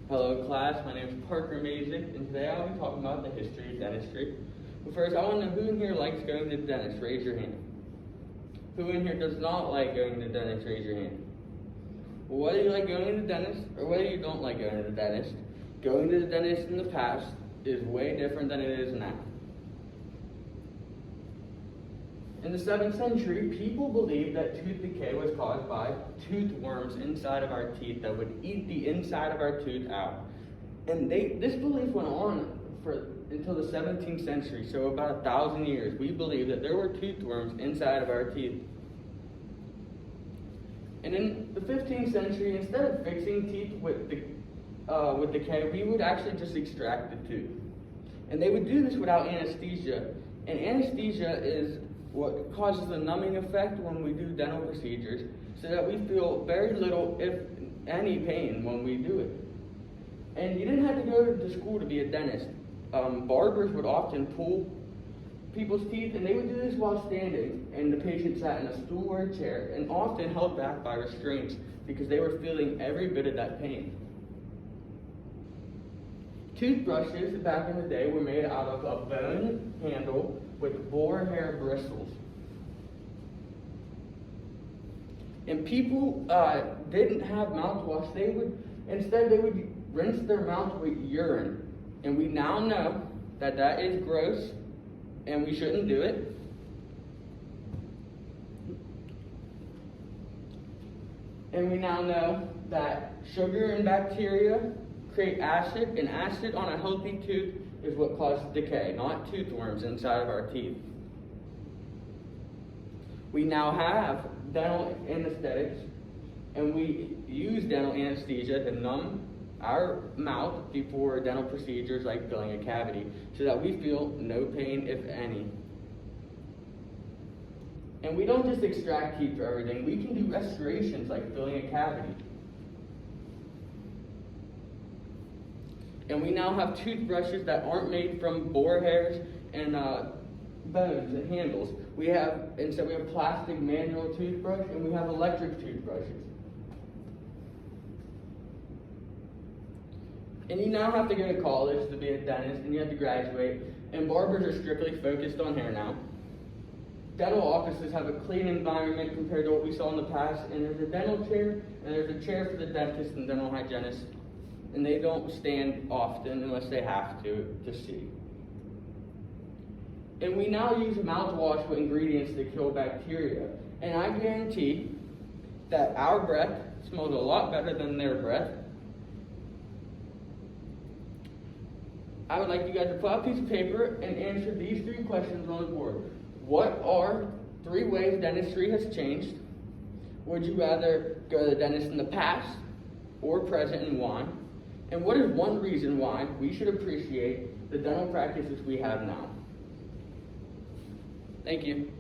Hello class, my name is Parker Mazik, and today I'll be talking about the history of dentistry. But first, I want to know who in here likes going to the dentist. Raise your hand. Who in here does not like going to the dentist? Raise your hand. Well, whether you like going to the dentist or whether you don't like going to the dentist, going to the dentist in the past is way different than it is now. In the 7th century, people believed that tooth decay was caused by tooth worms inside of our teeth that would eat the inside of our tooth out. And this belief went on until the 17th century, so about 1,000 years. We believed that there were tooth worms inside of our teeth. And in the 15th century, instead of fixing teeth with decay, we would actually just extract the tooth. And they would do this without anesthesia. And anesthesia is what causes the numbing effect when we do dental procedures, so that we feel very little, if any, pain when we do it. And you didn't have to go to school to be a dentist. Barbers would often pull people's teeth, and they would do this while standing, and the patient sat in a stool or a chair, and often held back by restraints because they were feeling every bit of that pain. Toothbrushes back in the day were made out of a bone handle with boar hair bristles. And people didn't have mouthwash. They would rinse their mouth with urine. And we now know that that is gross and we shouldn't do it. And we now know that sugar and bacteria create acid, and acid on a healthy tooth is what causes decay, not tooth worms inside of our teeth. We now have dental anesthetics, and we use dental anesthesia to numb our mouth before dental procedures like filling a cavity, so that we feel no pain, if any. And we don't just extract teeth for everything. We can do restorations like filling a cavity. And we now have toothbrushes that aren't made from boar hairs and bones and handles. Instead we have plastic manual toothbrush, and we have electric toothbrushes. And you now have to go to college to be a dentist, and you have to graduate, and barbers are strictly focused on hair now. Dental offices have a clean environment compared to what we saw in the past, and there's a dental chair, and there's a chair for the dentist and dental hygienist. And they don't stand often unless they have to see. And we now use mouthwash with ingredients to kill bacteria. And I guarantee that our breath smells a lot better than their breath. I would like you guys to pull out a piece of paper and answer these 3 questions on the board. What are 3 ways dentistry has changed? Would you rather go to the dentist in the past or present, and why? And what is one reason why we should appreciate the dental practices we have now? Thank you.